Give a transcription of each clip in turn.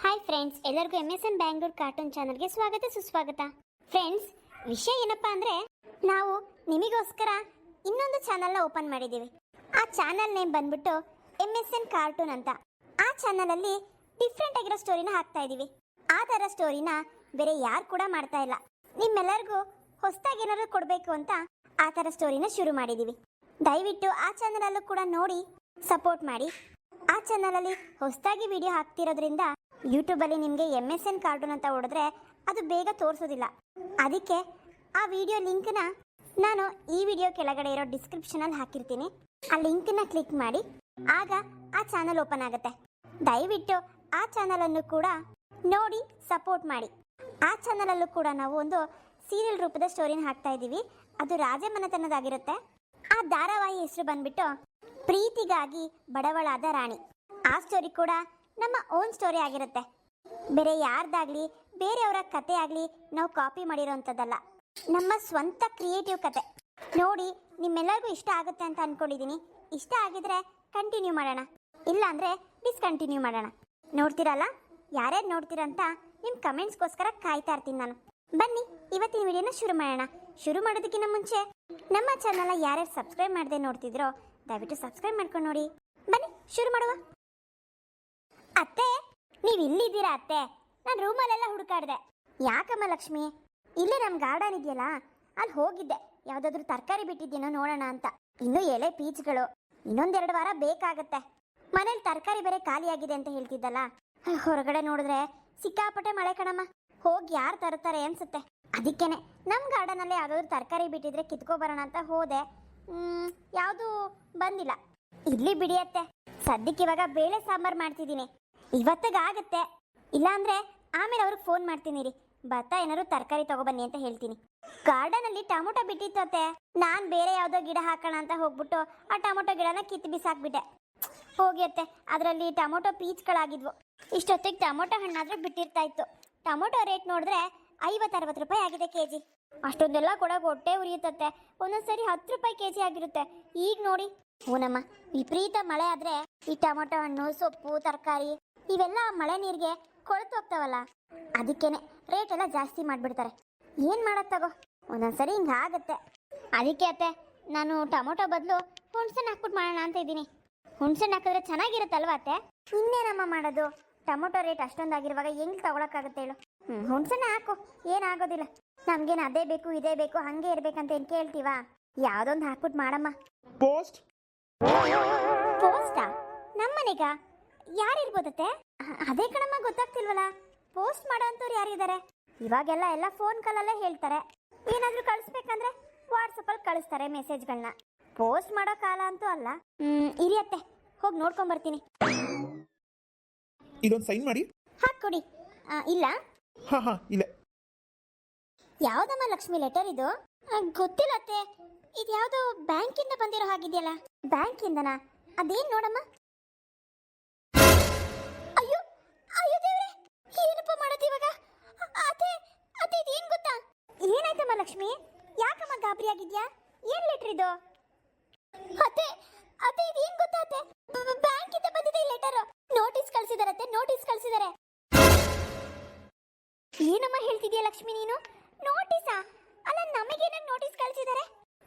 Hi friends, ಎಲ್ಲರಿಗೂ MSN Bangalore cartoon ಚಾನಲ್ಗೆ ಸ್ವಾಗತ ಸುಸ್ವಾಗತ. ಫ್ರೆಂಡ್ಸ್, ವಿಷಯ ಏನಪ್ಪಾ ಅಂದ್ರೆ ನಾವು ನಿಮಗೋಸ್ಕರ ಇನ್ನೊಂದು ಚಾನಲ್ನ ಓಪನ್ ಮಾಡಿದ್ದೀವಿ. ಆ ಚಾನಲ್ ನೇಮ್ ಬಂದ್ಬಿಟ್ಟು MSN ಕಾರ್ಟೂನ್ ಅಂತ. ಆ ಚಾನಲಲ್ಲಿ ಡಿಫ್ರೆಂಟ್ ಆಗಿರೋ ಸ್ಟೋರಿನ ಹಾಕ್ತಾ ಇದ್ದೀವಿ. ಆ ಥರ ಸ್ಟೋರಿನ ಬೇರೆ ಯಾರು ಕೂಡ ಮಾಡ್ತಾ ಇಲ್ಲ. ನಿಮ್ಮೆಲ್ಲರಿಗೂ ಹೊಸದಾಗಿ ಏನಾದ್ರು ಕೊಡಬೇಕು ಅಂತ ಆ ಥರ ಸ್ಟೋರಿನ ಶುರು ಮಾಡಿದ್ದೀವಿ. ದಯವಿಟ್ಟು ಆ ಚಾನಲಲ್ಲೂ ಕೂಡ ನೋಡಿ ಸಪೋರ್ಟ್ ಮಾಡಿ. ಆ ಚಾನಲಲ್ಲಿ ಹೊಸದಾಗಿ ವಿಡಿಯೋ ಹಾಕ್ತಿರೋದ್ರಿಂದ ಯೂಟ್ಯೂಬಲ್ಲಿ ನಿಮಗೆ MSN ಕಾರ್ಟೂನ್ ಅಂತ ಹೊಡೆದ್ರೆ ಅದು ಬೇಗ ತೋರಿಸೋದಿಲ್ಲ. ಅದಕ್ಕೆ ಆ ವಿಡಿಯೋ ಲಿಂಕ್ನ ನಾನು ಈ ವಿಡಿಯೋ ಕೆಳಗಡೆ ಇರೋ ಡಿಸ್ಕ್ರಿಪ್ಷನಲ್ಲಿ ಹಾಕಿರ್ತೀನಿ. ಆ ಲಿಂಕ್ನ ಕ್ಲಿಕ್ ಮಾಡಿ, ಆಗ ಆ ಚಾನಲ್ ಓಪನ್ ಆಗುತ್ತೆ. ದಯವಿಟ್ಟು ಆ ಚಾನಲನ್ನು ಕೂಡ ನೋಡಿ ಸಪೋರ್ಟ್ ಮಾಡಿ. ಆ ಚಾನಲಲ್ಲೂ ಕೂಡ ನಾವು ಒಂದು ಸೀರಿಯಲ್ ರೂಪದ ಸ್ಟೋರಿನ ಹಾಕ್ತಾ ಇದ್ದೀವಿ. ಅದು ರಾಜಮನೆತನದಾಗಿರುತ್ತೆ. ಆ ಧಾರಾವಾಹಿ ಹೆಸರು ಬಂದ್ಬಿಟ್ಟು ಪ್ರೀತಿಗಾಗಿ ಬಡವಳಾದ ರಾಣಿ. ಆ ಸ್ಟೋರಿ ಕೂಡ ನಮ್ಮ ಓನ್ ಸ್ಟೋರಿ ಆಗಿರುತ್ತೆ. ಬೇರೆ ಯಾರ್ದಾಗ್ಲಿ ಬೇರೆಯವರ ಕತೆ ಆಗಲಿ ನಾವು ಕಾಪಿ ಮಾಡಿರೋವಂಥದ್ದಲ್ಲ, ನಮ್ಮ ಸ್ವಂತ ಕ್ರಿಯೇಟಿವ್ ಕತೆ. ನೋಡಿ ನಿಮ್ಮೆಲ್ಲರಿಗೂ ಇಷ್ಟ ಆಗುತ್ತೆ ಅಂತ ಅಂದ್ಕೊಂಡಿದ್ದೀನಿ. ಇಷ್ಟ ಆಗಿದ್ರೆ ಕಂಟಿನ್ಯೂ ಮಾಡೋಣ, ಇಲ್ಲ ಅಂದರೆ ಡಿಸ್ಕಂಟಿನ್ಯೂ ಮಾಡೋಣ. ನೋಡ್ತೀರಲ್ಲ, ಯಾರ್ಯಾರು ನೋಡ್ತೀರಂತ ನಿಮ್ಮ ಕಮೆಂಟ್ಸ್ಗೋಸ್ಕರ ಕಾಯ್ತಾ ಇರ್ತೀನಿ ನಾನು. ಬನ್ನಿ ಇವತ್ತಿನ ವಿಡಿಯೋನ ಶುರು ಮಾಡೋಣ. ಶುರು ಮಾಡೋದಕ್ಕಿಂತ ಮುಂಚೆ ನಮ್ಮ ಚಾನಲ್ನ ಯಾರ್ಯಾರು ಸಬ್ಸ್ಕ್ರೈಬ್ ಮಾಡದೆ ನೋಡ್ತಿದ್ರೋ ದಯವಿಟ್ಟು ಸಬ್ಸ್ಕ್ರೈಬ್ ಮಾಡ್ಕೊಂಡು ನೋಡಿ. ಬನ್ನಿ ಶುರು ಮಾಡುವ. ಅತ್ತೆ, ನೀವು ಇಲ್ಲಿದ್ದೀರಾ ಅತ್ತೆ? ನಾನು ರೂಮಲ್ಲೆಲ್ಲ ಹುಡುಕಾಡ್ದೆ. ಯಾಕಮ್ಮ ಲಕ್ಷ್ಮಿ? ಇಲ್ಲೇ ನಮ್ಮ ಗಾರ್ಡನ್ ಇದೆಯಲ್ಲ, ಅಲ್ಲಿ ಹೋಗಿದ್ದೆ. ಯಾವುದಾದ್ರೂ ತರಕಾರಿ ಬಿಟ್ಟಿದ್ದೀನೋ ನೋಡೋಣ ಅಂತ. ಇನ್ನೂ ಎಲೆ ಪೀಚ್ಗಳು, ಇನ್ನೊಂದೆರಡು ವಾರ ಬೇಕಾಗತ್ತೆ. ಮನೇಲಿ ತರಕಾರಿ ಬೇರೆ ಖಾಲಿಯಾಗಿದೆ ಅಂತ ಹೇಳ್ತಿದ್ದಲ್ಲ. ಹೊರಗಡೆ ನೋಡಿದ್ರೆ ಸಿಕ್ಕಾಪಟ್ಟೆ ಮಳೆ ಕಣಮ್ಮ. ಹೋಗಿ ಯಾರು ತರ್ತಾರೆ ಅನ್ಸುತ್ತೆ. ಅದಕ್ಕೇನೆ ನಮ್ಮ ಗಾರ್ಡನಲ್ಲೇ ಯಾವುದಾದ್ರೂ ತರಕಾರಿ ಬಿಟ್ಟಿದ್ರೆ ಕಿತ್ಕೊಬರೋಣ ಅಂತ ಹೋದೆ. ಯಾವುದು ಬಂದಿಲ್ಲ. ಇಲ್ಲಿ ಬಿಡಿಯತ್ತೆ, ಸದ್ಯಕ್ಕೆ ಇವಾಗ ಬೇಳೆ ಸಾಂಬಾರು ಮಾಡ್ತಿದ್ದೀನಿ. ಇವತ್ತಿಗಾಗತ್ತೆ, ಇಲ್ಲಾಂದ್ರೆ ಆಮೇಲೆ ಅವ್ರಿಗೆ ಫೋನ್ ಮಾಡ್ತೀನಿ ರೀ, ಬರ್ತಾ ಏನಾದ್ರು ತರಕಾರಿ ತಗೊಬನ್ನಿ ಅಂತ ಹೇಳ್ತೀನಿ. ಗಾರ್ಡನಲ್ಲಿ ಟೊಮೊಟೊ ಬಿಟ್ಟಿತ್ತತ್ತೆ. ನಾನು ಬೇರೆ ಯಾವುದೋ ಗಿಡ ಹಾಕೋಣ ಅಂತ ಹೋಗ್ಬಿಟ್ಟು ಆ ಟೊಮೊಟೊ ಗಿಡನ ಕಿತ್ತು ಬಿಸಾಕ್ಬಿಟ್ಟೆ. ಹೋಗಿಯತ್ತೆ, ಅದರಲ್ಲಿ ಟೊಮೊಟೊ ಪೀಚ್ಗಳಾಗಿದ್ವು. ಇಷ್ಟೊತ್ತಿಗೆ ಟೊಮೊಟೊ ಹಣ್ಣಾದರೂ ಬಿಟ್ಟಿರ್ತಾ ಇತ್ತು. ಟೊಮೊಟೊ ರೇಟ್ ನೋಡಿದ್ರೆ 50-60 ರೂಪಾಯಿ ಆಗಿದೆ ಕೆಜಿ. ಅಷ್ಟೊಂದೆಲ್ಲ ಕೊಡೋಕೆ ಹೊಟ್ಟೆ ಉರಿಯುತ್ತೆ. ಒಂದೊಂದ್ಸರಿ 10 ರೂಪಾಯಿ ಕೆಜಿ ಆಗಿರುತ್ತೆ. ಈಗ ನೋಡಿ, ಹೂನಮ್ಮ, ವಿಪರೀತ ಮಳೆ ಆದರೆ ಈ ಟೊಮೊಟೊ ಹಣ್ಣು, ಸೊಪ್ಪು, ತರಕಾರಿ ಇವೆಲ್ಲ ಮಳೆ ನೀರಿಗೆ ಕೊಳೆತು ಹೋಗ್ತಾವಲ್ಲ, ಅದಕ್ಕೇನೆ ರೇಟ್ ಎಲ್ಲ ಜಾಸ್ತಿ ಮಾಡಿಬಿಡ್ತಾರೆ. ಏನು ಮಾಡೋದು ತಗೋ, ಒಂದೊಂದ್ಸರಿ ಹಿಂಗೆ ಆಗುತ್ತೆ. ಅದಕ್ಕೆ ಅತ್ತೆ, ನಾನು ಟೊಮೊಟೊ ಬದಲು ಹುಣ್ಸೆಹಣ್ಣು ಹಾಕ್ಬಿಟ್ಟು ಮಾಡೋಣ ಅಂತ ಇದ್ದೀನಿ. ಹುಣ್ಸೆಹಣ್ಣು ಹಾಕಿದ್ರೆ ಚೆನ್ನಾಗಿರುತ್ತಲ್ವ ಅತ್ತೆ? ಇನ್ನೇನಮ್ಮ ಮಾಡೋದು, ಟೊಮೊಟೊ ರೇಟ್ ಅಷ್ಟೊಂದಾಗಿರುವಾಗ ಹೆಂಗೆ ತಗೊಳಕ್ಕಾಗುತ್ತೆ ಹೇಳು? ಹುಣ್ಸೆಹಣ್ಣು ಹಾಕು, ಏನಾಗೋದಿಲ್ಲ. ನಮ್ಗೇನು ಅದೇ ಬೇಕು ಇದೇ ಬೇಕು ಹಂಗೆ ಇರ್ಬೇಕಂತ ಏನು ಕೇಳ್ತೀವಾ? ಯಾವುದೊಂದು ಹಾಕ್ಬಿಟ್ಟು ಮಾಡಮ್ಮ. ಪೋಸ್ಟ್ ಪೋಸ್ಟಾ? ನಮ್ಮನೆಗ ಯಾರಿರ್ಬೋದತ್ತೆ? ಅದೇ ಕಣಮ್ಮ, ಗೊತ್ತಾಗ್ತಿಲ್ವಲ್ಲ. ಪೋಸ್ಟ್ ಮಾಡೋ ಅಂಥವ್ರು ಯಾರಿದ್ದಾರೆ? ಇವಾಗೆಲ್ಲ ಎಲ್ಲ ಫೋನ್ ಕಾಲಲ್ಲೇ ಹೇಳ್ತಾರೆ. ಏನಾದರೂ ಕಳಿಸ್ಬೇಕಂದ್ರೆ ವಾಟ್ಸಪ್ಪಲ್ಲಿ ಕಳಿಸ್ತಾರೆ ಮೆಸೇಜ್ಗಳನ್ನ. ಪೋಸ್ಟ್ ಮಾಡೋ ಕಾಲ ಅಂತೂ ಅಲ್ಲ. ಇರಿಯತ್ತೆ, ಹೋಗಿ ನೋಡ್ಕೊಂಬರ್ತೀನಿ. ಇದೊಂದು ಸೈನ್ ಮಾಡಿ ಹಾಕ್ಕೊಡಿ. ಇಲ್ಲ, ಹಾ ಇಲ್ಲ. ಯಾವ್ದಮ್ಮ ಲಕ್ಷ್ಮಿ ಲೆಟರ್ ಇದು? ಗೊತ್ತಿಲ್ಲ ಅತ್ತೆ. ಇದು ಯಾವುದೋ ಬ್ಯಾಂಕಿಂದ ಬಂದಿರೋ ಹಾಗಿದೆಯಲ್ಲ. ಬ್ಯಾಂಕಿಂದನಾ? ಅದೇನು ನೋಡಮ್ಮ. ಅಯ್ಯೋ ಅಯ್ಯೋ ದೇವ್ರೆ, ಏನಪ್ಪ ಮಾಡೋದು ಇವಾಗ? ಅತ್ತೆ ಅತ್ತೆ, ಇದೇನು ಗೊತ್ತಾ? ಏನಾಯ್ತಮ್ಮ ಲಕ್ಷ್ಮಿ? ಯಾಕಮ್ಮ ಗಾಬರಿ ಆಗಿದ್ಯಾ? ಏನು ಲೆಟರ್ ಇದು? ಅತ್ತೆ ಅತ್ತೆ, ಇದೇನು ಗೊತ್ತಾ ಅತ್ತೆ? ಬ್ಯಾಂಕಿಂದ ಬಂದಿದೆ ಈ ಲೆಟರ್. ನೋಟಿಸ್ ಕಳಿಸಿದಾರೆ ಅತ್ತೆ, ನೋಟಿಸ್ ಕಳಿಸಿದಾರೆ. ಏನಮ್ಮ ಹೇಳ್ತಿದ್ಯಾ ಲಕ್ಷ್ಮಿ ನೀನು? ನೋಟಿಸಾ? ಅಲ್ಲ, ನಮಗೇನಾಗ ನೋಟಿಸ್ ಕಳಿಸಿದ್ದಾರೆ?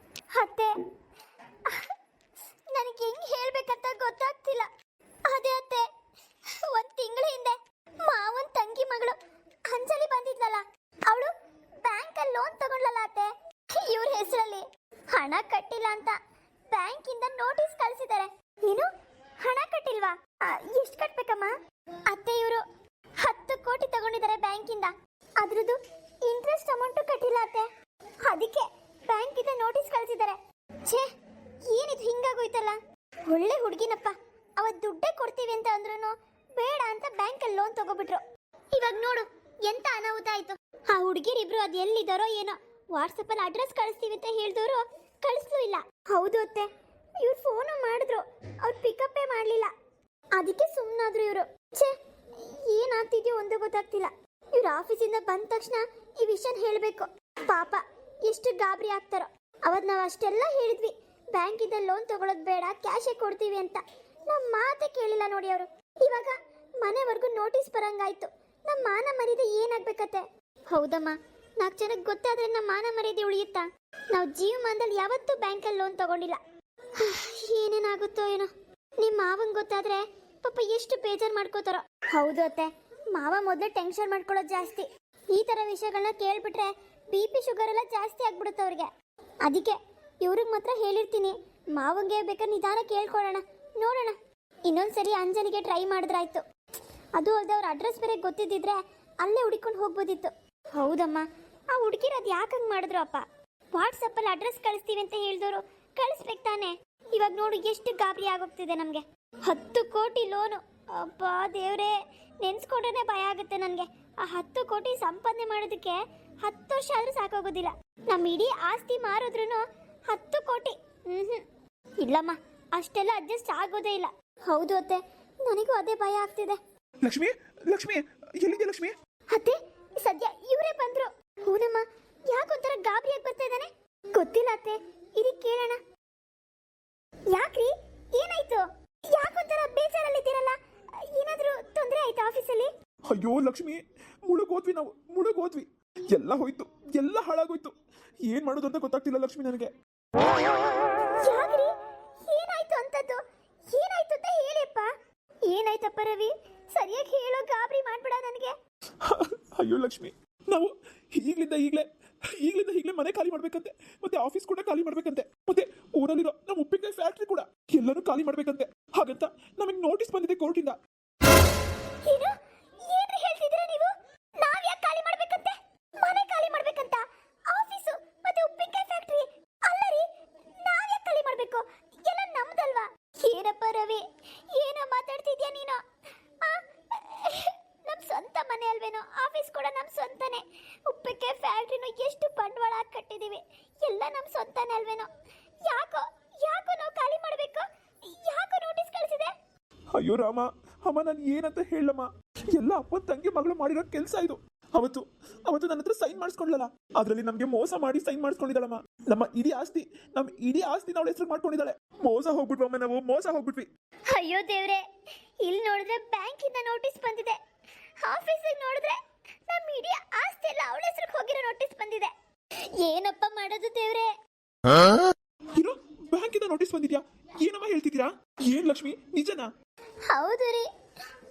ಅತ್ತೆ, ನನಗೆ ಹೆಂಗ್ ಹೇಳ್ಬೇಕಂತ ಗೊತ್ತಾಗ್ತಿಲ್ಲ. ಅದೇ ಅತ್ತೆ, 1 ತಿಂಗಳ ಹಿಂದೆ ಮಾವನ್ ತಂಗಿ ಮಗಳು ಅಂಜಲಿ ಬಂದಿದ್ಲಲ್ಲ, ಅವಳು ಬ್ಯಾಂಕಲ್ಲಿ ಲೋನ್ ತಗೊಂಡ್ಲಲ್ಲ ಅತ್ತೆ. ಇವ್ರ ಹೆಸರಲ್ಲಿ ಹಣ ಕಟ್ಟಿಲ್ಲ ಅಂತ ಬ್ಯಾಂಕಿಂದ ನೋಟಿಸ್ ಕಳಿಸಿದ್ದಾರೆ. ಏನು, ಹಣ ಕಟ್ಟಿಲ್ವಾ? ಎಷ್ಟು ಕಟ್ಬೇಕಮ್ಮ? ಅತ್ತೆ, ಇವರು 10 ಕೋಟಿ ತಗೊಂಡಿದ್ದಾರೆ ಬ್ಯಾಂಕಿಂದ. ಅದ್ರದ್ದು ಇಂಟ್ರೆಸ್ಟ್ ಅಮೌಂಟು ಕಟ್ಟಿಲ್ಲ ಅತ್ತೆ. ಅದಕ್ಕೆ ಬ್ಯಾಂಕಿಂದ ನೋಟಿಸ್ ಕಳಿಸಿದ್ದಾರೆ. ಛೇ, ಏನಿದು ಹಿಂಗಾಗೋಯ್ತಲ್ಲ. ಒಳ್ಳೆ ಹುಡುಗಿನಪ್ಪ, ಅವತ್ತು ದುಡ್ಡೇ ಕೊಡ್ತೀವಿ ಅಂತ ಅಂದ್ರೂ ಬೇಡ ಅಂತ ಬ್ಯಾಂಕಲ್ಲಿ ಲೋನ್ ತಗೋಬಿಟ್ರು. ಇವಾಗ ನೋಡು ಎಂತ ಅನಾಹುತ ಆಯ್ತು. ಆ ಹುಡುಗಿರಿಬ್ರು ಅದು ಎಲ್ಲಿದ್ದಾರೋ ಏನೋ. ವಾಟ್ಸಪ್ಪಲ್ಲಿ ಅಡ್ರೆಸ್ ಕಳಿಸ್ತೀವಿ ಅಂತ ಹೇಳಿದವರು ಕಳಿಸ್ಲೂ ಇಲ್ಲ. ಹೌದು ಅತ್ತೆ, ಇವ್ರು ಫೋನು ಮಾಡಿದ್ರು, ಅವ್ರು ಪಿಕಪ್ಪೇ ಮಾಡಲಿಲ್ಲ. ಅದಕ್ಕೆ ಸುಮ್ಮನಾದ್ರು ಇವರು. ಛೇ, ಏನಾಗ್ತಿದ್ಯೋ ಒಂದು ಗೊತ್ತಾಗ್ತಿಲ್ಲ. ಇವ್ರ ಆಫೀಸಿಂದ ಬಂದ ತಕ್ಷಣ ಈ ವಿಷಯ ಹೇಳಬೇಕು. ಪಾಪ ಎಷ್ಟು ಗಾಬರಿ ಆಗ್ತಾರೋ. ಅವತ್ತು ನಾವು ಅಷ್ಟೆಲ್ಲ ಹೇಳಿದ್ವಿ, ಬ್ಯಾಂಕಿಂದ ಲೋನ್ ತಗೊಳ್ಳೋದು ಬೇಡ, ಕ್ಯಾಶೇ ಕೊಡ್ತೀವಿ ಅಂತ. ನಮ್ಮ ಮಾತೇ ಕೇಳಿಲ್ಲ ನೋಡಿ ಅವರು. ಇವಾಗ ಮನೆವರೆಗೂ ನೋಟಿಸ್ ಬರಂಗಾಯ್ತು. ನಮ್ಮ ಮಾನ ಮರ್ಯಾದೆ ಏನಾಗ್ಬೇಕತ್ತೆ? ಹೌದಮ್ಮ, 4 ಜನಕ್ಕೆ ಗೊತ್ತಾದ್ರೆ ನಮ್ಮ ಮಾನ ಮರ್ಯಾದೆ ಉಳಿಯುತ್ತಾ? ನಾವು ಜೀವಮಾನದಲ್ಲಿ ಯಾವತ್ತೂ ಬ್ಯಾಂಕಲ್ಲಿ ಲೋನ್ ತಗೊಂಡಿಲ್ಲ. ಏನೇನಾಗುತ್ತೋ ಏನೋ. ನಿಮ್ಮ ಮಾವಂಗೆ ಗೊತ್ತಾದ್ರೆ ಪಾಪ ಎಷ್ಟು ಬೇಜಾರು ಮಾಡ್ಕೋತಾರೋ. ಹೌದು ಅತ್ತೆ, ಮಾವ ಮೊದಲು ಟೆನ್ಷನ್ ಮಾಡ್ಕೊಳ್ಳೋದು ಜಾಸ್ತಿ. ಈ ಥರ ವಿಷಯಗಳನ್ನ ಕೇಳ್ಬಿಟ್ರೆ BP ಶುಗರ್ ಎಲ್ಲ ಜಾಸ್ತಿ ಆಗ್ಬಿಡುತ್ತೆ ಅವ್ರಿಗೆ. ಅದಕ್ಕೆ ಇವ್ರಿಗೆ ಮಾತ್ರ ಹೇಳಿರ್ತೀನಿ, ಮಾವಂಗೆ ಬೇಕಾದ್ರೆ ನಿಧಾನ ಕೇಳ್ಕೊಳ್ಳೋಣ, ನೋಡೋಣ. ಇನ್ನೊಂದ್ಸರಿ ಅಂಜಲಿಗೆ ಟ್ರೈ ಮಾಡಿದ್ರಾಯ್ತು. ಅದು ಅಲ್ಲದೆ ಅವ್ರ ಅಡ್ರೆಸ್ ಬೇರೆ ಗೊತ್ತಿದ್ದಿದ್ರೆ ಅಲ್ಲೇ ಹುಡುಕೊಂಡು ಹೋಗ್ಬೋದಿತ್ತು. ಹೌದಮ್ಮ, ಆ ಹುಡುಗಿರು ಅದು ಯಾಕೆ ಹಂಗೆ ಮಾಡಿದ್ರು ಅಪ್ಪ? ವಾಟ್ಸಪ್ಪಲ್ಲಿ ಅಡ್ರೆಸ್ ಕಳಿಸ್ತೀವಿ ಅಂತ ಹೇಳಿದವರು ಕಳಿಸ್ಬೇಕು ತಾನೆ. ಇವಾಗ ನೋಡು ಎಷ್ಟು ಗಾಬರಿ ಆಗೋಗ್ತಿದೆ ನಮಗೆ. 10 ಕೋಟಿ ಲೋನು. ಅಬ್ಬಾ ದೇವ್ರೇ, ನೆನ್ಸ್ಕೊಂಡ್ರೆ ಭಯ ಆಗುತ್ತೆ ನನಗೆ. ಆ 10 ಕೋಟಿ ಸಂಪಾದನೆ ಮಾಡೋದಕ್ಕೆ 10 ವರ್ಷ ಆದ್ರೂ ಸಾಕಾಗೋದಿಲ್ಲ. ನಮ್ಮ ಇಡೀ ಆಸ್ತಿ ಮಾರಿದ್ರು 10 ಕೋಟಿ. ಇಲ್ಲಮ್ಮ, ಅಷ್ಟೆಲ್ಲ ಅಡ್ಜಸ್ಟ್ ಆಗೋದೇ ಇಲ್ಲ. ಹೌದು ಅತ್ತೆ, ನನಗೂ ಅದೇ ಭಯ ಆಗ್ತಿದೆ. ಲಕ್ಷ್ಮಿ, ಲಕ್ಷ್ಮಿ, ಎಲ್ಲಿದೆ ಲಕ್ಷ್ಮಿ? ಅತ್ತೆ, ಸದ್ಯ ಇವರೇ ಬಂದ್ರು. ಹೂನಮ್ಮ, ಯಾಕೊಂಥರ ಗಾಬರಿಯಾಗಿ ಬರ್ತಾ ಇದ್ದಾನೆ? ಗೊತ್ತಿಲ್ಲ ಅತ್ತೆ, ಇದಕ್ಕೆ ಕೇಳೋಣ. ಯಾಕ್ರಿ, ಏನಾಯ್ತು? ಯಾಕೊಂಥರ ಬೇಜಾರಲ್ಲಿದ್ದೀರಲ್ಲ? ಏನಾದ್ರೂ ತೊಂದರೆ ಆಯ್ತಾ ಆಫೀಸಲ್ಲಿ? ಅಯ್ಯೋ ಲಕ್ಷ್ಮಿ, ಮುಳುಗೋದ್ವಿ ನಾವು, ಮುಳುಗೋದ್ವಿ. ಎಲ್ಲ ಹೋಯ್ತು, ಎಲ್ಲ ಹಾಳಾಗೋಯ್ತು. ಏನ್ ಮಾಡೋದು ಅಂತ ಗೊತ್ತಾಗ್ತಿಲ್ಲ ಲಕ್ಷ್ಮಿ ನನಗೆ. ಯಾಕ್ರಿ, ಏನಾಯ್ತು ಅಂತದ್ದು? ಏನಾಯ್ತು ಅಂತ ಹೇಳಿಯಪ್ಪ. ಏನಾಯ್ತಪ್ಪ ರವಿ? ಸರಿಯಾಗಿ ಹೇಳೋ, ಗಾಬರಿ ಮಾಡ್ಬೇಡ ನನಗೆ. ಅಯ್ಯೋ ಲಕ್ಷ್ಮಿ, ನಾವು ಈಗ್ಲಿಂದ ಈಗ್ಲೇ ಮನೆ ಖಾಲಿ ಮಾಡ್ಬೇಕಂತೆ, ಮತ್ತೆ ಆಫೀಸ್ ಕೂಡ ಖಾಲಿ ಮಾಡ್ಬೇಕಂತೆ, ಮತ್ತೆ ಊರಲ್ಲಿರೋ ನಮ್ಮ ಉಪ್ಪಿನಕಾಯಿ ಫ್ಯಾಕ್ಟ್ರಿ ಕೂಡ ಎಲ್ಲರೂ ಖಾಲಿ ಮಾಡ್ಬೇಕಂತೆ. ಹಾಗಂತ ನಮಗೆ ನೋಟಿಸ್ ಬಂದಿದೆ ಕೋರ್ಟಿಂದ. ಏನು? ಏನ್ರಿ ಹೇಳ್ತಿದ್ದೀರಾ ನೀವು? ನಾವ್ ಯಾಕೆ ಖಾಲಿ ಮಾಡ್ಬೇಕಂತೆ? ಮನೆ ಖಾಲಿ ಮಾಡ್ಬೇಕಂತ? ಆಫೀಸು ಮತ್ತೆ ಉಪ್ಪಿನಕಾಯಿ ಫ್ಯಾಕ್ಟ್ರಿ ಅಲ್ಲ ರೀ, ನಾವ್ ಯಾಕೆ ಖಾಲಿ ಮಾಡ್ಬೇಕು? ಎಲ್ಲ ನಮ್ದಲ್ವಾ? ಏನಪ್ಪ ರವಿ, ಏನೋ ಮಾತಾಡ್ತಿದ್ಯಾ ನೀನು? ನಮ್ ಸ್ವಂತ ಮನೆ ಅಲ್ವೇನೋ, ಆಫೀಸ್ ಕೂಡ ನಮ್ ಸ್ವಂತನೇ. ಉಪ್ಪಿನಕಾಯಿ ಫ್ಯಾಕ್ಟ್ರಿನೂ ಎಷ್ಟು ಬಂಡವಾಳ ಹಾಕಿ ಕಟ್ಟಿದೀವಿ, ಎಲ್ಲ ನಮ್ ಸ್ವಂತನೇ ಅಲ್ವೇನೋ. ಯಾಕೋ ನಾವು ಖಾಲಿ ಮಾಡ್ಬೇಕು? ಯಾಕೋ ನೋಟಿಸ್ ಕಳಿಸಿದೆ? ಅಯ್ಯೋ ರಾಮ, ಅಮ್ಮ ನಾನು ಏನಂತ ಹೇಳಮ್ಮ? ಎಲ್ಲ ಅಪ್ಪನ ತಂಗಿ ಮಗಳು ಮಾಡಿರೋ ಕೆಲಸ ಇದು. ಅವತ್ತು ನನ್ನ ಹತ್ರ ಸೈನ್ ಮಾಡಿಸ್ಕೊಂಡ್ಲಲ್ಲ, ಅದ್ರಲ್ಲಿ ನಮ್ಗೆ ಮೋಸ ಮಾಡಿ ಸೈನ್ ಮಾಡಿಸ್ಕೊಂಡಿದ್ದಾಳಮ್ಮ. ನಮ್ಮ ಇಡೀ ಆಸ್ತಿ ಅವಳ ಹೆಸರು ಮಾಡ್ಕೊಂಡಿದ್ದಾಳೆ. ಮೋಸ ಹೋಗ್ಬಿಟ್ವಮ್ಮ, ನಾವು ಮೋಸ ಹೋಗ್ಬಿಟ್ವಿ. ಅಯ್ಯೋ ದೇವ್ರೆ, ಇಲ್ಲಿ ನೋಡಿದ್ರೆ ಬ್ಯಾಂಕ್ ಇಂದ ನೋಟಿಸ್ ಬಂದಿದೆ, ಆಫೀಸಿಗೆ ನೋಡಿದ್ರೆ ನಮ್ಮ ಇಡೀ ಆಸ್ತಿ ಎಲ್ಲ ಅವಳ ಹೆಸರಿಗೆ ಹೋಗಿರೋ ನೋಟಿಸ್ ಬಂದಿದೆ. ಏನಪ್ಪ ಮಾಡೋದು ದೇವ್ರೆ? ಇರೋ ಬ್ಯಾಂಕಿಂದ ನೋಟಿಸ್ ಬಂದಿದ್ಯಾ? ಏನಮ್ಮ ಹೇಳ್ತಿದ್ದೀರಾ? ಏನ್ ಲಕ್ಷ್ಮಿ, ನಿಜನಾ? ಹೌದು ರೀ,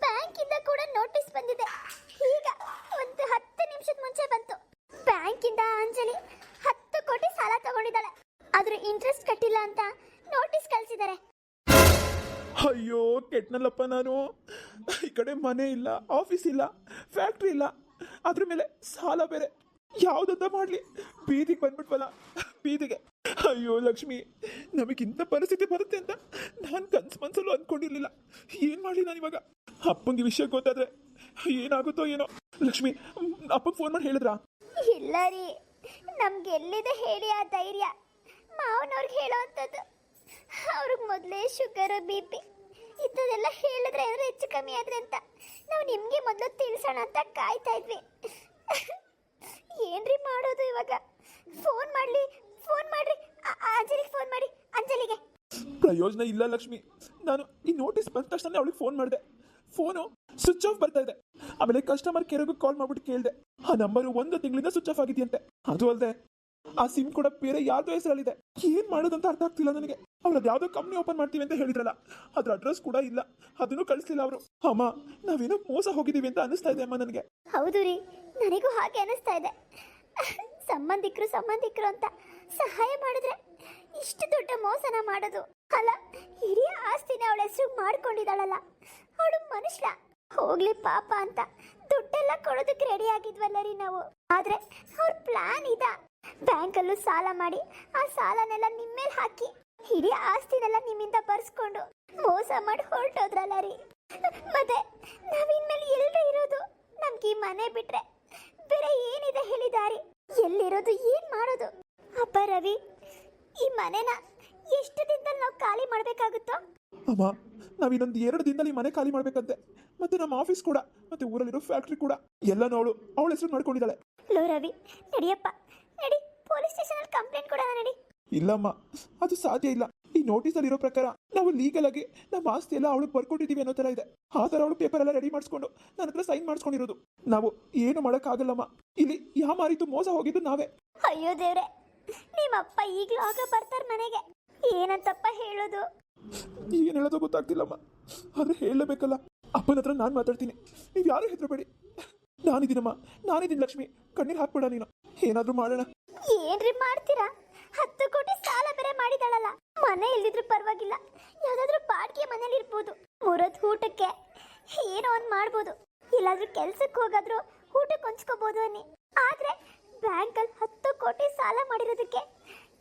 ಬ್ಯಾಂಕ್ ಇಂದ ಕೂಡ ನೋಟಿಸ್ ಬಂದಿದೆ. ಈಗ ಒಂದು 10 ನಿಮಿಷದ ಮುಂಚೆ ಬಂತು. ಬ್ಯಾಂಕ್ ಇಂದ ಅಂಜಲಿ 10 ಕೋಟಿ ಸಾಲ ತಗೊಂಡಿದ್ದಾಳೆ, ಆದ್ರೆ ಇಂಟ್ರೆಸ್ಟ್ ಕಟ್ಟಿಲ್ಲ ಅಂತ ನೋಟಿಸ್ ಕಳಿಸಿದ್ದಾರೆ. ಅಯ್ಯೋ ಕೆಟ್ನಲ್ಲಪ್ಪ ನಾನು. ಈ ಕಡೆ ಮನೆ ಇಲ್ಲ, ಆಫೀಸ್ ಇಲ್ಲ, ಫ್ಯಾಕ್ಟ್ರಿ ಇಲ್ಲ, ಅದ್ರ ಮೇಲೆ ಸಾಲ ಬೇರೆ. ಯಾವ್ದಂತ ಮಾಡ್ಲಿ? ಬೀದಿಗೆ ಬಂದ್ಬಿಟ್ವಲ್ಲ, ಬೀದಿಗೆ. ಅಯ್ಯೋ ಲಕ್ಷ್ಮಿ, ನಮಗಿಂತ ಪರಿಸ್ಥಿತಿ ಬರುತ್ತೆ ಅಂತ ನಾನು ಮನ್ಸಲ್ಲೂ ಅಂದ್ಕೊಂಡಿರ್ಲಿಲ್ಲ. ಏನ್ ಮಾಡ್ಲಿ ನಾನು ಇವಾಗ? ಅಪ್ಪಂಗೆ ವಿಷಯ ಗೊತ್ತಾದ್ರೆ ಏನಾಗುತ್ತೋ ಏನೋ. ಲಕ್ಷ್ಮಿ, ಅಪ್ಪಂಗೆ ಫೋನ್ ಮಾಡಿ ಹೇಳಿದ್ರಾ? ಇಲ್ಲ ರೀ, ನಮ್ಗೆ ಎಲ್ಲಿದೆ ಹೇಳಿ ಆ ಧೈರ್ಯ? ಮಾವನವ್ರಿಗೆ ಹೇಳೋ ಅಂಥದ್ದು. ಅವ್ರಿಗೆ ಮೊದಲೇ ಶುಗರ್ BP ಇಂಥದ್ದೆಲ್ಲ ಹೇಳಿದ್ರೆ ಏನಾದ್ರು ಹೆಚ್ಚು ಕಮ್ಮಿ ಆದ್ರೆ ಅಂತ ನಾವು ನಿಮಗೆ ಮೊದಲು ತಿಳಿಸೋಣ ಅಂತ ಕಾಯ್ತಾ ಇದ್ವಿ. ಏನ್ರಿ ಮಾಡೋದು ಇವಾಗ? ಫೋನ್ ಮಾಡ್ರಿ, ಅಂಜಲಿಗೆ ಫೋನ್ ಮಾಡಿ. ಅಂಜಲಿಗೆ ಪ್ರಯೋಜನ ಇಲ್ಲ ಲಕ್ಷ್ಮಿ. ನಾನು ಈ ನೋಟಿಸ್ ಬಂದ ತಕ್ಷಣ ಅವಳಿಗೆ ಫೋನ್ ಮಾಡಿದೆ. ಫೋನು ಸ್ವಿಚ್ ಆಫ್ ಬರ್ತಾ ಇದೆ. ಆಮೇಲೆ ಕಸ್ಟಮರ್ ಕೇರ್ಗೂ ಕಾಲ್ ಮಾಡ್ಬಿಟ್ಟು ಕೇಳಿದೆ. ಆ ನಂಬರು 1 ತಿಂಗಳಿಂದ ಸ್ವಿಚ್ ಆಫ್ ಆಗಿದೆಯಂತೆ. ಅದು ಅಲ್ಲದೆ ಆ ಸಿಮ್ ಕೂಡ ಬೇರೆ ಯಾರ್ದೋ ಹೆಸರಲ್ಲಿದೆ. ಏನ್ ಮಾಡೋದಂತ ಅರ್ಥ ಆಗ್ತಿಲ್ಲ ನನಗೆ. ಅವ್ರದ್ದು ಯಾವ್ದೋ ಕಂಪ್ನಿ ಓಪನ್ ಮಾಡ್ತೀವಿ ಅಂತ ಹೇಳಿದ್ರಲ್ಲ, ಅದ್ರ ಅಡ್ರೆಸ್ ಕೂಡ ಇಲ್ಲ, ಅದನ್ನು ಕಳಿಸ್ಲಿಲ್ಲ ಅವರು. ಅಮ್ಮ, ನಾವೇನೋ ಮೋಸ ಹೋಗಿದೀವಿ ಅಂತ ಅನಿಸ್ತಾ ಇದೆ ಅಮ್ಮ ನನಗೆ. ಹೌದು ರೀ, ನನಗೂ ಹಾಗೆ ಅನಿಸ್ತಾ ಇದೆ. ಸಂಬಂಧಿಕರು ಅಂತ ಸಹಾಯ ಮಾಡಿದ್ರೆ ಇಷ್ಟು ದೊಡ್ಡ ಮೋಸನ ಮಾಡೋದು ಅಲ್ಲ. ಇಡೀ ಆಸ್ತಿನ ಅವಳ ಹೆಸರು ಮಾಡ್ಕೊಂಡಿದ್ದಾಳಲ್ಲ, ಅವಳು ಮನುಷ್ಯ. ಹೋಗ್ಲಿ ಪಾಪ ಅಂತ ದುಡ್ಡೆಲ್ಲ ಕೊಡೋದಕ್ಕೆ ರೆಡಿ ಆಗಿದ್ವಲ್ಲ ರೀ ನಾವು. ಆದ್ರೆ ಅವ್ರ ಪ್ಲಾನ್ ಇದ, ಬ್ಯಾಂಕಲ್ಲೂ ಸಾಲ ಮಾಡಿ ಆ ಸಾಲನೆಲ್ಲ ನಿಮ್ಮೇಲೆ ಹಾಕಿ ಇಡೀ ಆಸ್ತಿನೆಲ್ಲ ನಿಮ್ಮಿಂದ ಬರ್ಸ್ಕೊಂಡು ಮೋಸ ಮಾಡಿ ಹೊರಟೋದ್ರಲ್ಲ ರೀ. ಮತ್ತೆ ನಾವಿನ್ಮೇಲೆ ಎಲ್ಲರೂ ಇರೋದು? ನಮ್ಗೆ ಈ ಮನೆ ಬಿಟ್ರೆ ಬೇರೆ ಏನಿದೆ ಹೇಳಿ ದಾರಿ? ಎಲ್ಲಿರೋದು, ಏನ್ ಮಾಡೋದು? ಅಪ್ಪ ರವಿ, ಈ ಮನೆನ ಎಷ್ಟು ದಿನದಲ್ಲಿ ನಾವು ಖಾಲಿ ಮಾಡ್ಬೇಕಾಗುತ್ತೋ? ಅಮ್ಮ, ನಾವ್ ಇನ್ನೊಂದು 2 ದಿನದಲ್ಲಿ ಮನೆ ಖಾಲಿ ಮಾಡ್ಬೇಕಂತೆ. ಮತ್ತೆ ನಮ್ಮ ಆಫೀಸ್ ಕೂಡ, ಮತ್ತೆ ಊರಲ್ಲಿರೋ ಫ್ಯಾಕ್ಟ್ರಿ ಕೂಡ ಎಲ್ಲ ಅವಳ ಹೆಸರು ಮಾಡ್ಕೊಂಡಿದ್ದಾಳೆ. ಲೋ ರವಿ, ನಡಿಯಪ್ಪ, ನಡಿ, ಪೊಲೀಸ್ ಸ್ಟೇಷನ್ ಅಲ್ಲಿ ಕಂಪ್ಲೇಂಟ್ ಕೊಡೋಣ, ನಡಿ. ಇಲ್ಲಮ್ಮ, ಅದು ಸಾಧ್ಯ ಇಲ್ಲ. ಈ ನೋಟಿಸಲ್ಲಿ ಇರೋ ಪ್ರಕಾರ ನಾವು ಲೀಗಲ್ ಆಗಿ ನಮ್ಮ ಆಸ್ತಿ ಎಲ್ಲ ಅವಳು ಬರ್ಕೊಟ್ಟಿದೀವಿ ಅನ್ನೋ ತರ ಇದೆ. ಆ ತರ ಅವಳು ಪೇಪರ್ ಎಲ್ಲ ರೆಡಿ ಮಾಡಿಸ್ಕೊಂಡು ನನ್ನ ಹತ್ರ ಸೈನ್ ಮಾಡಿಸ್ಕೊಂಡಿರೋದು. ನಾವು ಏನು ಮಾಡಕ್ಕಾಗಲ್ಲಮ್ಮ. ಇಲ್ಲಿ ಯಾ ಮಾರಿತು ಮೋಸ ಹೋಗಿದ್ದು ನಾವೇ. ಅಯ್ಯೋ ದೇವ್ರೆ, ನಿಮ್ಮಪ್ಪ ಈಗಲೂ ಆಗ ಬರ್ತಾರ ಮನೆಗೆ. ಏನಂತಪ್ಪ ಹೇಳೋದು? ಏನ್ ಹೇಳೋದು ಗೊತ್ತಾಗ್ತಿಲ್ಲಮ್ಮ. ಆದ್ರೆ ಹೇಳಲೇಬೇಕಲ್ಲ. ಅಪ್ಪನ ಹತ್ರ ನಾನು ಮಾತಾಡ್ತೀನಿ, ನೀವು ಯಾರು ಹೆದರಬೇಡಿ. ನಾನಿದ್ದೀನಮ್ಮ, ನಾನಿದ್ದೀನಿ ಲಕ್ಷ್ಮಿ. ಕಣ್ಣೀರು ಹಾಕ್ಬೇಡ ನೀನು. ಏನಾದ್ರೂ ಮಾಡೋಣ. ಏನ್ರಿ ಮಾಡ್ತೀರಾ? 10 ಕೋಟಿ ಸಾಲ ಬೇರೆ ಮಾಡಿದಾಳಲ್ಲ. ಮನೆ ಇಲ್ದಿದ್ರು ಪರವಾಗಿಲ್ಲ, ಯಾವ್ದಾದ್ರು ಬಾಡಿಗೆ ಮನೇಲಿ ಇರ್ಬೋದು. ಮೂರೊತ್ತು ಊಟಕ್ಕೆ ಏನೋ ಒಂದ್ ಮಾಡ್ಬೋದು. ಇಲ್ಲಾದ್ರೂ ಕೆಲ್ಸಕ್ಕೆ ಹೋಗಾದ್ರು ಊಟಕ್ಕೆ ಹೊಂಚ್ಕೋಬಹುದು ಅನ್ನಿ. ಆದ್ರೆ ಬ್ಯಾಂಕಲ್ಲಿ 10 ಕೋಟಿ ಸಾಲ ಮಾಡಿರೋದಕ್ಕೆ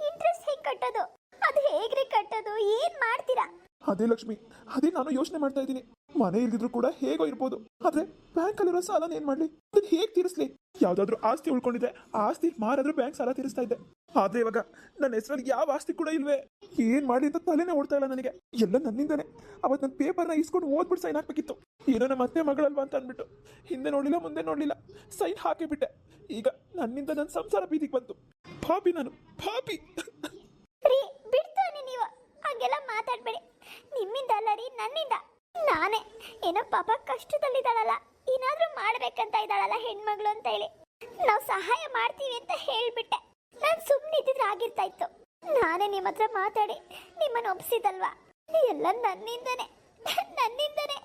ಇಂಟ್ರೆಸ್ಟ್ ಹೇಗೆ ಕಟ್ಟೋದು? ಅದು ಹೇಗ್ರಿ ಕಟ್ಟೋದು? ಏನ್ ಮಾಡ್ತೀರಾ? ಅದೇ ಲಕ್ಷ್ಮಿ, ಅದೇ ನಾನು ಯೋಚನೆ ಮಾಡ್ತಾ ಇದ್ದೀನಿ. ಮನೆ ಇಲ್ದಿದ್ರು ಕೂಡ ಹೇಗೋ ಇರ್ಬೋದು. ಆದ್ರೆ ಬ್ಯಾಂಕ್ ಅಲ್ಲಿರೋ ಸಾಲನ ಏನ್ ಮಾಡ್ಲಿ? ಅದನ್ನ ಹೇಗ್ ತೀರಿಸ್ಲಿ? ಯಾವ್ದಾದ್ರು ಆಸ್ತಿ ಉಳ್ಕೊಂಡಿದ್ರೆ ಆ ಆಸ್ತಿ ಮಾರಾದ್ರೂ ಬ್ಯಾಂಕ್ ಸಾಲ ತೀರಿಸ್ತಾ ಇದ್ದೆ. ಆದ್ರೆ ಇವಾಗ ನನ್ನ ಹೆಸರಲ್ಲಿ ಯಾವ ಆಸ್ತಿ ಕೂಡ ಇಲ್ವೇ. ಏನ್ ಮಾಡಿ ಅಂತ ತಲೆನೇ ಓಡ್ತಾ ಇಲ್ಲ ನನಗೆ. ಎಲ್ಲ ನನ್ನಿಂದಾನೆ. ಅವತ್ ನನ್ನ ಪೇಪರ್ನ ಇಸ್ಕೊಂಡು ಓದ್ಬಿಟ್ಟು ಸೈನ್ ಹಾಕ್ಬೇಕಿತ್ತು. ಏನೋ ನಮ್ಮ ಅತ್ತೆ ಮಗಳಲ್ವಾ ಅಂತ ಅನ್ಬಿಟ್ಟು ಹಿಂದೆ ನೋಡ್ಲಿಲ್ಲ ಮುಂದೆ ನೋಡ್ಲಿಲ್ಲ, ಸೈನ್ ಹಾಕಿಬಿಟ್ಟೆ. ಈಗ ನನ್ನಿಂದ ನನ್ನ ಸಂಸಾರ ಬೀದಿಗೆ ಬಂತು. ಪಾಪಿ ನಾನು, ಪಾಪಿ. ರೀ ಬಿಡ್ತು ಅನ್ನಿ ನೀವು. ಹಾಗೆಲ್ಲ ಮಾತಾಡ್ಬೇಡಿ. ನಿಮ್ಮಿಂದ ಅಲ್ಲ ರೀ, ನನ್ನಿಂದ. ನಾನೇ ಏನೋ ಪಾಪ ಕಷ್ಟದಲ್ಲಿದ್ದಾಳಲ್ಲ, ಏನಾದ್ರೂ ಮಾಡ್ಬೇಕಂತ ಇದ್ದಾಳಲ್ಲ ಹೆಣ್ಮಗಳು ಅಂತ ಹೇಳಿ ನಾವು ಸಹಾಯ ಮಾಡ್ತೀವಿ ಅಂತ ಹೇಳ್ಬಿಟ್ಟೆ. ನಾನು ಸುಮ್ಮನೆ ಇದ್ದಿದ್ರೆ ಆಗಿರ್ತಾ ಇತ್ತು. ನಾನೇ ನಿಮ್ಮ ಹತ್ರ ಮಾತಾಡಿ ನಿಮ್ಮನ್ನು ಒಪ್ಸಿದಲ್ವಾ? ಎಲ್ಲ ನನ್ನಿಂದನೇ, ನನ್ನಿಂದನೇ.